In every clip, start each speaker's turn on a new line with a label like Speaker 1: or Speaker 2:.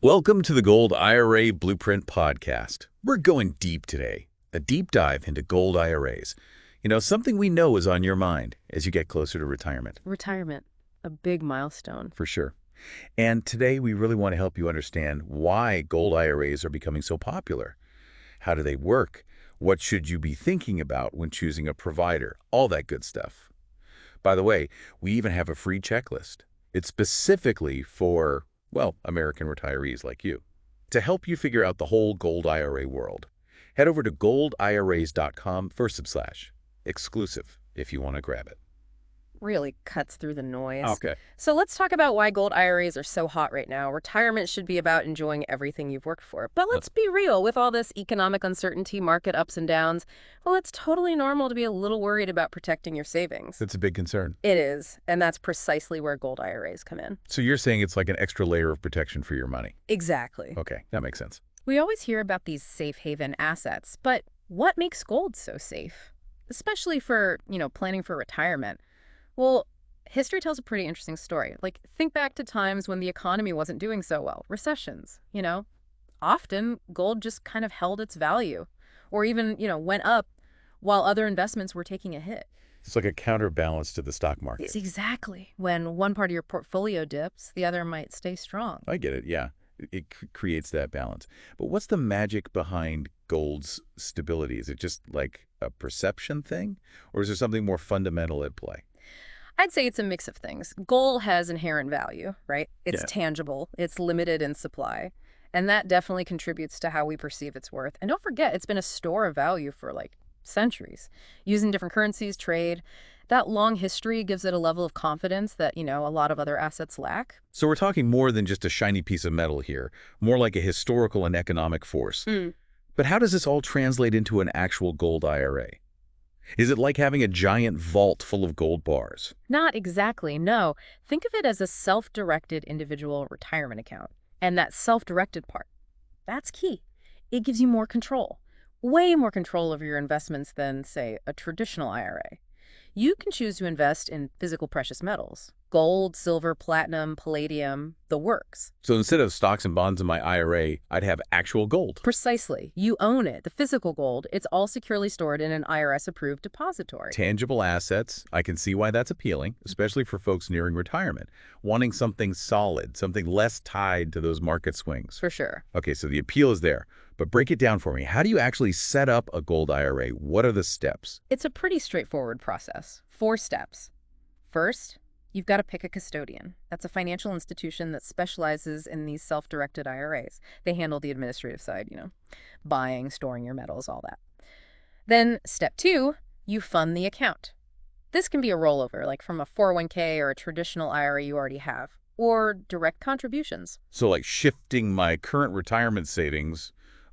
Speaker 1: Welcome to the Gold IRA Blueprint Podcast. We're going deep today, a deep dive into gold IRAs. Something we know is on your mind as you get closer to retirement.
Speaker 2: Retirement, a big milestone.
Speaker 1: For sure. And today we really want to help you understand why gold IRAs are becoming so popular. How do they work? What should you be thinking about when choosing a provider? All that good stuff. By the way, we even have a free checklist. It's specifically for American retirees like you, to help you figure out the whole gold IRA world. Head over to goldiras.com/exclusive if you want to grab it.
Speaker 2: Really cuts through the noise.
Speaker 1: Okay.
Speaker 2: So let's talk about why gold IRAs are so hot right now. Retirement should be about enjoying everything you've worked for. But let's be real, with all this economic uncertainty, market ups and downs, it's totally normal to be a little worried about protecting your savings.
Speaker 1: That's a big concern.
Speaker 2: It is, and that's precisely where gold IRAs come in.
Speaker 1: So you're saying it's like an extra layer of protection for your money.
Speaker 2: Exactly.
Speaker 1: Okay, that makes sense.
Speaker 2: We always hear about these safe haven assets, but what makes gold so safe? Especially for, planning for retirement. Well, history tells a pretty interesting story. Think back to times when the economy wasn't doing so well. Recessions, Often, gold just kind of held its value or even, went up while other investments were taking a hit.
Speaker 1: It's like a counterbalance to the stock market.
Speaker 2: It's exactly. When one part of your portfolio dips, the other might stay strong.
Speaker 1: I get it, yeah. It creates that balance. But what's the magic behind gold's stability? Is it just like a perception thing? Or is there something more fundamental at play?
Speaker 2: I'd say it's a mix of things. Gold has inherent value, right? It's tangible, it's limited in supply, and that definitely contributes to how we perceive its worth. And don't forget, it's been a store of value for centuries. Using different currencies, trade, that long history gives it a level of confidence that, a lot of other assets lack.
Speaker 1: So we're talking more than just a shiny piece of metal here, more like a historical and economic force. But how does this all translate into an actual gold IRA? Is it like having a giant vault full of gold bars?
Speaker 2: Not exactly, no. Think of it as a self-directed individual retirement account. And that self-directed part, that's key. It gives you more control, way more control over your investments than, say, a traditional IRA. You can choose to invest in physical precious metals, gold, silver, platinum, palladium, the works.
Speaker 1: So instead of stocks and bonds in my IRA, I'd have actual gold.
Speaker 2: Precisely. You own it, the physical gold. It's all securely stored in an IRS-approved depository.
Speaker 1: Tangible assets. I can see why that's appealing, especially for folks nearing retirement, wanting something solid, something less tied to those market swings.
Speaker 2: For sure.
Speaker 1: Okay, so the appeal is there. But break it down for me. How do you actually set up a gold IRA? What are the steps?
Speaker 2: It's a pretty straightforward process. 4 steps. First, you've got to pick a custodian. That's a financial institution that specializes in these self-directed IRAs. They handle the administrative side, buying, storing your metals, all that. Then step 2, you fund the account. This can be a rollover, like from a 401k or a traditional IRA you already have, or direct contributions.
Speaker 1: So like shifting my current retirement savings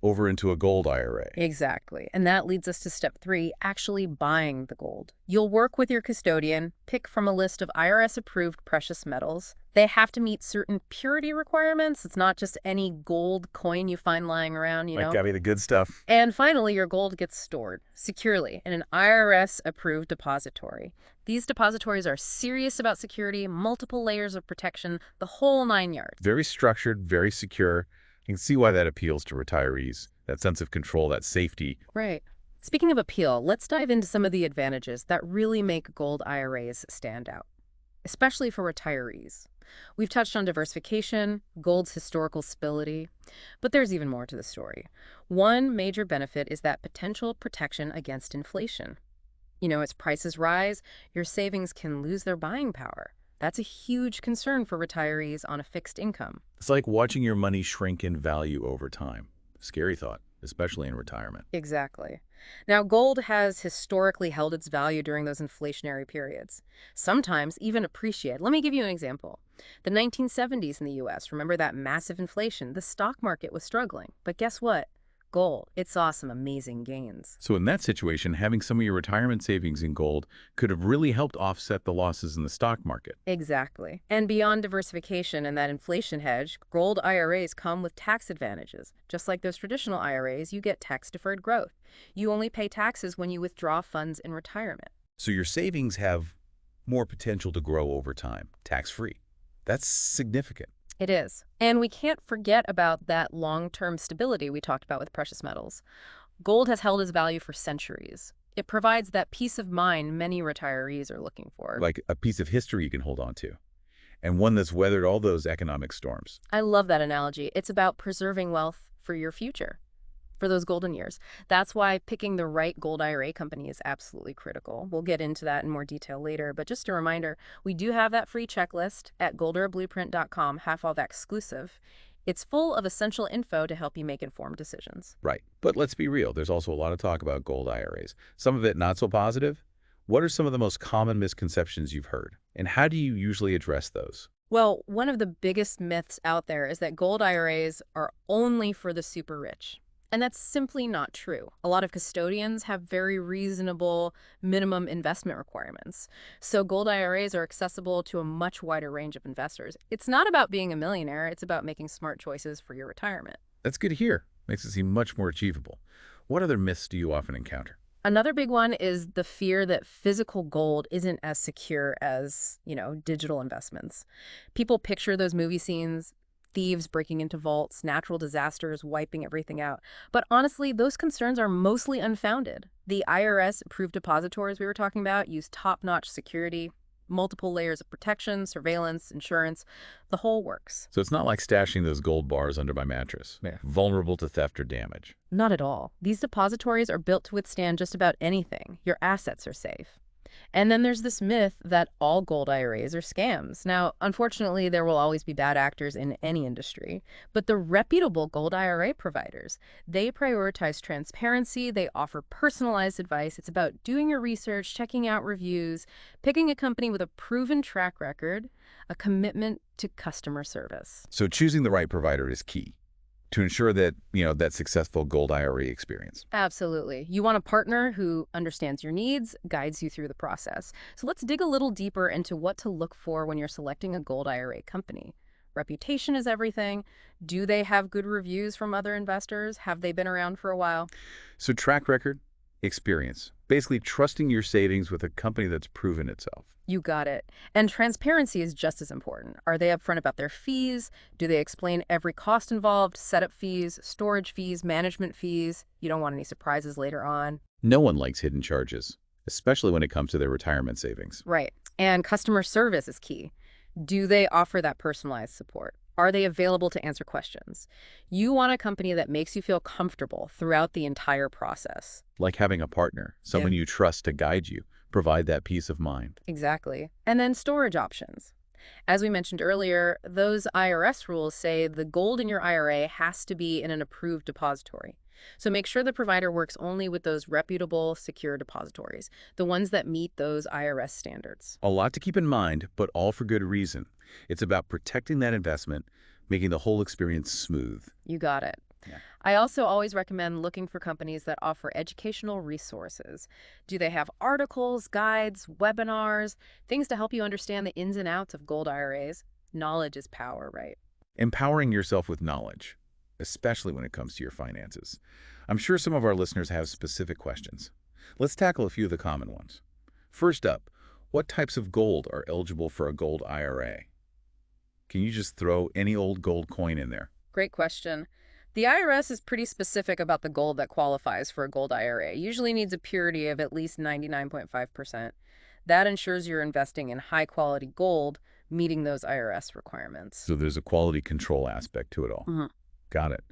Speaker 1: over into a gold IRA.
Speaker 2: Exactly. And that leads us to step 3, actually buying the gold. You'll work with your custodian, pick from a list of IRS-approved precious metals. They have to meet certain purity requirements. It's not just any gold coin you find lying around,
Speaker 1: Like, gotta be the good stuff.
Speaker 2: And finally, your gold gets stored securely in an IRS-approved depository. These depositories are serious about security, multiple layers of protection, the whole 9 yards.
Speaker 1: Very structured, very secure. You can see why that appeals to retirees, that sense of control, that safety.
Speaker 2: Right. Speaking of appeal, let's dive into some of the advantages that really make gold IRAs stand out, especially for retirees. We've touched on diversification, gold's historical stability, but there's even more to the story. One major benefit is that potential protection against inflation. As prices rise, your savings can lose their buying power. That's a huge concern for retirees on a fixed income.
Speaker 1: It's like watching your money shrink in value over time. Scary thought, especially in retirement.
Speaker 2: Exactly. Now, gold has historically held its value during those inflationary periods, sometimes even appreciate. Let me give you an example. The 1970s in the U.S., remember that massive inflation? The stock market was struggling. But guess what? Gold, it saw some amazing gains.
Speaker 1: So in that situation, having some of your retirement savings in gold could have really helped offset the losses in the stock market.
Speaker 2: Exactly. And beyond diversification and that inflation hedge, gold IRAs come with tax advantages. Just like those traditional IRAs, you get tax-deferred growth. You only pay taxes when you withdraw funds in retirement.
Speaker 1: So your savings have more potential to grow over time, tax-free. That's significant.
Speaker 2: It is. And we can't forget about that long-term stability we talked about with precious metals. Gold has held its value for centuries. It provides that peace of mind many retirees are looking for.
Speaker 1: Like a piece of history you can hold on to, and one that's weathered all those economic storms.
Speaker 2: I love that analogy. It's about preserving wealth for your future, for those golden years. That's why picking the right gold IRA company is absolutely critical. We'll get into that in more detail later, but just a reminder, we do have that free checklist at golderablueprint.com, half off exclusive. It's full of essential info to help you make informed decisions.
Speaker 1: Right. But let's be real. There's also a lot of talk about gold IRAs. Some of it not so positive. What are some of the most common misconceptions you've heard? And how do you usually address those?
Speaker 2: Well, one of the biggest myths out there is that gold IRAs are only for the super rich. And that's simply not true. A lot of custodians have very reasonable minimum investment requirements. So gold IRAs are accessible to a much wider range of investors. It's not about being a millionaire, it's about making smart choices for your retirement.
Speaker 1: That's good to hear. Makes it seem much more achievable. What other myths do you often encounter?
Speaker 2: Another big one is the fear that physical gold isn't as secure as, digital investments. People picture those movie scenes, thieves breaking into vaults, natural disasters wiping everything out. But honestly, those concerns are mostly unfounded. The IRS-approved depositories we were talking about use top-notch security, multiple layers of protection, surveillance, insurance. The whole works.
Speaker 1: So it's not like stashing those gold bars under my mattress. Yeah. Vulnerable to theft or damage.
Speaker 2: Not at all. These depositories are built to withstand just about anything. Your assets are safe. And then there's this myth that all gold IRAs are scams. Now, unfortunately, there will always be bad actors in any industry, but the reputable gold IRA providers, they prioritize transparency, they offer personalized advice. It's about doing your research, checking out reviews, picking a company with a proven track record, a commitment to customer service.
Speaker 1: So choosing the right provider is key to ensure that, that successful gold IRA experience.
Speaker 2: Absolutely. You want a partner who understands your needs, guides you through the process. So let's dig a little deeper into what to look for when you're selecting a gold IRA company. Reputation is everything. Do they have good reviews from other investors? Have they been around for a while?
Speaker 1: So track record, experience, basically trusting your savings with a company that's proven itself.
Speaker 2: You got it. And transparency is just as important. Are they upfront about their fees? Do they explain every cost involved, setup fees, storage fees, management fees? You don't want any surprises later on.
Speaker 1: No one likes hidden charges, especially when it comes to their retirement savings.
Speaker 2: Right. And customer service is key. Do they offer that personalized support? Are they available to answer questions? You want a company that makes you feel comfortable throughout the entire process.
Speaker 1: Like having a partner, someone you trust to guide you, provide that peace of mind.
Speaker 2: Exactly. And then storage options. As we mentioned earlier, those IRS rules say the gold in your IRA has to be in an approved depository. So make sure the provider works only with those reputable, secure depositories, the ones that meet those IRS standards.
Speaker 1: A lot to keep in mind, but all for good reason. It's about protecting that investment, making the whole experience smooth.
Speaker 2: You got it.
Speaker 1: Yeah.
Speaker 2: I also always recommend looking for companies that offer educational resources. Do they have articles, guides, webinars, things to help you understand the ins and outs of gold IRAs? Knowledge is power, right?
Speaker 1: Empowering yourself with knowledge, especially when it comes to your finances. I'm sure some of our listeners have specific questions. Let's tackle a few of the common ones. First up, what types of gold are eligible for a gold IRA? Can you just throw any old gold coin in there?
Speaker 2: Great question. The IRS is pretty specific about the gold that qualifies for a gold IRA. Usually needs a purity of at least 99.5%. That ensures you're investing in high-quality gold, meeting those IRS requirements.
Speaker 1: So there's a quality control aspect to it all.
Speaker 2: Mm-hmm.
Speaker 1: Got it.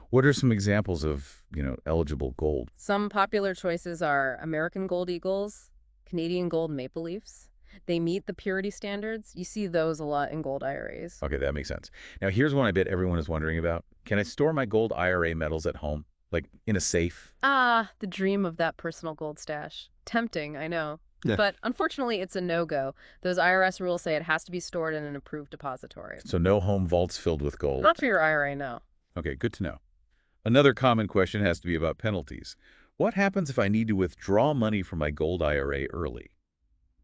Speaker 1: What are some examples of, eligible gold?
Speaker 2: Some popular choices are American Gold Eagles, Canadian Gold Maple Leafs. They meet the purity standards. You see those a lot in gold IRAs.
Speaker 1: Okay, that makes sense. Now, here's one I bet everyone is wondering about. Can I store my gold IRA metals at home, like in a safe?
Speaker 2: Ah, the dream of that personal gold stash. Tempting, I know. Yeah. But unfortunately, it's a no-go. Those IRS rules say it has to be stored in an approved depository.
Speaker 1: So no home vaults filled with gold?
Speaker 2: Not for your IRA, no.
Speaker 1: Okay, good to know. Another common question has to be about penalties. What happens if I need to withdraw money from my gold IRA early,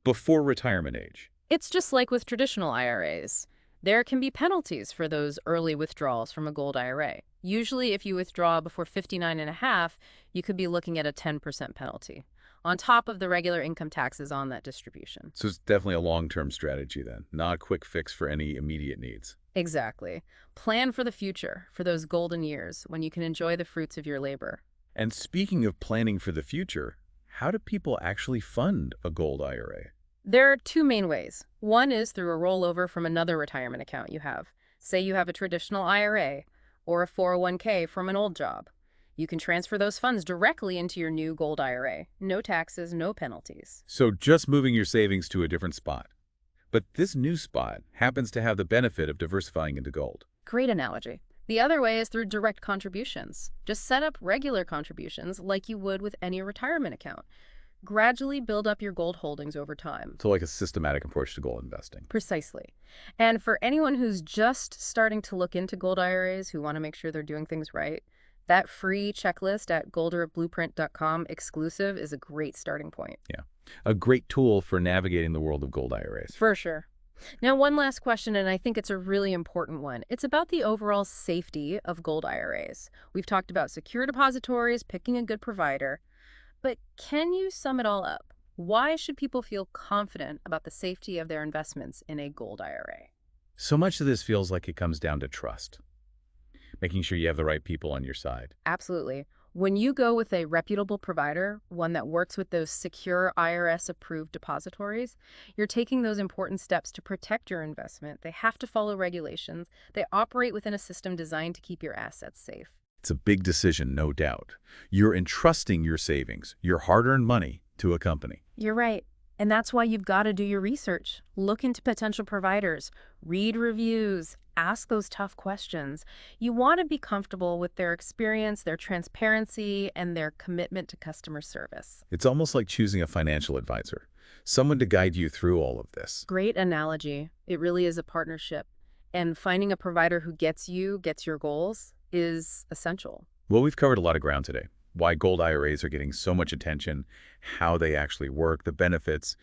Speaker 1: before retirement age?
Speaker 2: It's just like with traditional IRAs. There can be penalties for those early withdrawals from a gold IRA. Usually, if you withdraw before 59 and a half, you could be looking at a 10% penalty, on top of the regular income taxes on that distribution.
Speaker 1: So it's definitely a long-term strategy then, not a quick fix for any immediate needs.
Speaker 2: Exactly. Plan for the future, for those golden years when you can enjoy the fruits of your labor.
Speaker 1: And speaking of planning for the future, how do people actually fund a gold IRA?
Speaker 2: There are two main ways. One is through a rollover from another retirement account you have. Say you have a traditional IRA or a 401k from an old job. You can transfer those funds directly into your new gold IRA. No taxes, no penalties.
Speaker 1: So just moving your savings to a different spot. But this new spot happens to have the benefit of diversifying into gold.
Speaker 2: Great analogy. The other way is through direct contributions. Just set up regular contributions like you would with any retirement account. Gradually build up your gold holdings over time.
Speaker 1: So like a systematic approach to gold investing.
Speaker 2: Precisely. And for anyone who's just starting to look into gold IRAs, who want to make sure they're doing things right, that free checklist at golderblueprint.com exclusive is a great starting point.
Speaker 1: Yeah. A great tool for navigating the world of gold IRAs.
Speaker 2: For sure. Now, one last question, and I think it's a really important one. It's about the overall safety of gold IRAs. We've talked about secure depositories, picking a good provider, but can you sum it all up? Why should people feel confident about the safety of their investments in a gold IRA?
Speaker 1: So much of this feels like it comes down to trust, making sure you have the right people on your side.
Speaker 2: Absolutely. When you go with a reputable provider, one that works with those secure IRS-approved depositories, you're taking those important steps to protect your investment. They have to follow regulations. They operate within a system designed to keep your assets safe.
Speaker 1: It's a big decision, no doubt. You're entrusting your savings, your hard-earned money, to a company.
Speaker 2: You're right. And that's why you've got to do your research. Look into potential providers, read reviews, ask those tough questions. You want to be comfortable with their experience, their transparency, and their commitment to customer service.
Speaker 1: It's almost like choosing a financial advisor, someone to guide you through all of this.
Speaker 2: Great analogy. It really is a partnership. And finding a provider who gets your goals, is essential.
Speaker 1: Well, we've covered a lot of ground today. Why gold IRAs are getting so much attention, how they actually work, the benefits,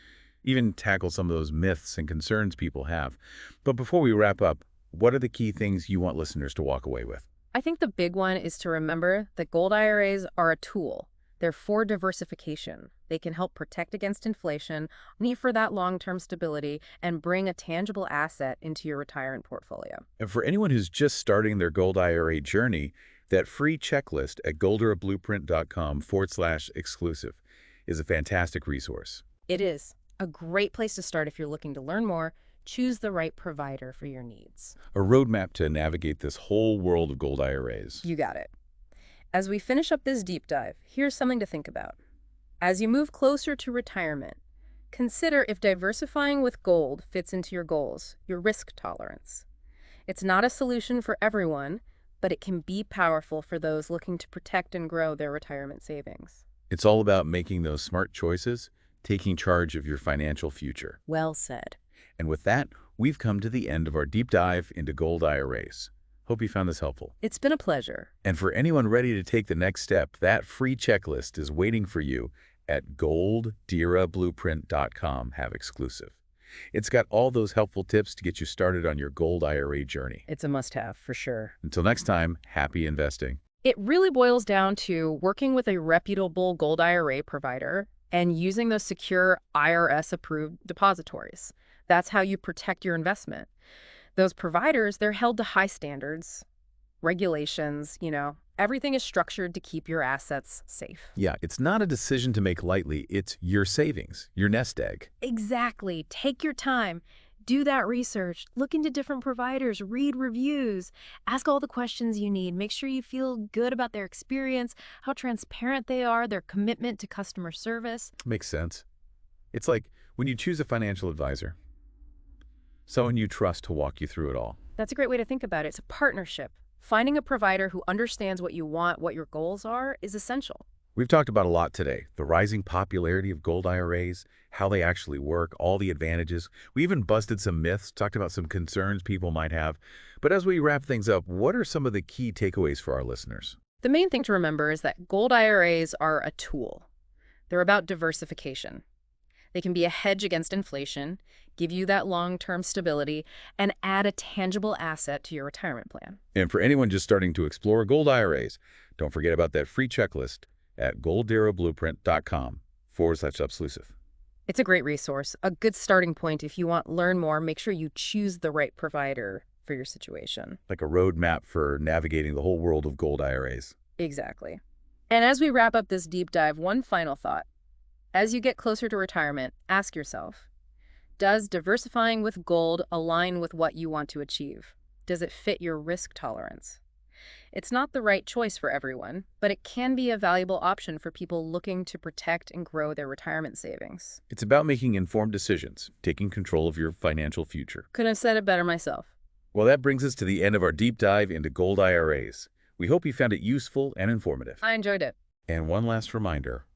Speaker 1: even tackle some of those myths and concerns people have. But before we wrap up, what are the key things you want listeners to walk away with?
Speaker 2: I think the big one is to remember that gold IRAs are a tool. They're for diversification. They can help protect against inflation, need for that long-term stability, and bring a tangible asset into your retirement portfolio.
Speaker 1: And for anyone who's just starting their gold IRA journey, that free checklist at golderblueprint.com/exclusive is a fantastic resource.
Speaker 2: It is a great place to start if you're looking to learn more. Choose the right provider for your needs.
Speaker 1: A roadmap to navigate this whole world of gold IRAs.
Speaker 2: You got it. As we finish up this deep dive, here's something to think about. As you move closer to retirement, consider if diversifying with gold fits into your goals, your risk tolerance. It's not a solution for everyone, but it can be powerful for those looking to protect and grow their retirement savings.
Speaker 1: It's all about making those smart choices, taking charge of your financial future.
Speaker 2: Well said.
Speaker 1: And with that, we've come to the end of our deep dive into gold IRAs. Hope you found this helpful.
Speaker 2: It's been a pleasure.
Speaker 1: And for anyone ready to take the next step, that free checklist is waiting for you at golderblueprint.com have exclusive. It's got all those helpful tips to get you started on your gold IRA journey.
Speaker 2: It's a must-have, for sure.
Speaker 1: Until next time, happy investing.
Speaker 2: It really boils down to working with a reputable gold IRA provider and using those secure IRS-approved depositories. That's how you protect your investment. Those providers, they're held to high standards, regulations, everything is structured to keep your assets safe.
Speaker 1: Yeah, it's not a decision to make lightly. It's your savings, your nest egg.
Speaker 2: Exactly. Take your time. Do that research. Look into different providers. Read reviews. Ask all the questions you need. Make sure you feel good about their experience, how transparent they are, their commitment to customer service.
Speaker 1: Makes sense. It's like when you choose a financial advisor, someone you trust to walk you through it all.
Speaker 2: That's a great way to think about it. It's a partnership. Finding a provider who understands what you want, what your goals are, is essential.
Speaker 1: We've talked about a lot today. The rising popularity of gold IRAs, how they actually work, all the advantages. We even busted some myths, talked about some concerns people might have. But as we wrap things up, what are some of the key takeaways for our listeners?
Speaker 2: The main thing to remember is that gold IRAs are a tool. They're about diversification. They can be a hedge against inflation, give you that long-term stability, and add a tangible asset to your retirement plan.
Speaker 1: And for anyone just starting to explore gold IRAs, don't forget about that free checklist at golderblueprint.com/exclusive.
Speaker 2: It's a great resource, a good starting point if you want to learn more. Make sure you choose the right provider for your situation.
Speaker 1: Like a roadmap for navigating the whole world of gold IRAs.
Speaker 2: Exactly. And as we wrap up this deep dive, one final thought. As you get closer to retirement, ask yourself, does diversifying with gold align with what you want to achieve? Does it fit your risk tolerance? It's not the right choice for everyone, but it can be a valuable option for people looking to protect and grow their retirement savings.
Speaker 1: It's about making informed decisions, taking control of your financial future.
Speaker 2: Couldn't have said it better myself.
Speaker 1: Well, that brings us to the end of our deep dive into gold IRAs. We hope you found it useful and informative.
Speaker 2: I enjoyed it.
Speaker 1: And one last reminder,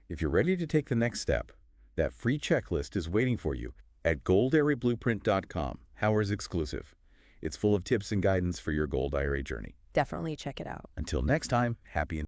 Speaker 1: if you're ready to take the next step, that free checklist is waiting for you at goldairablueprint.com, Howard's exclusive. It's full of tips and guidance for your gold IRA journey.
Speaker 2: Definitely check it out.
Speaker 1: Until next time, happy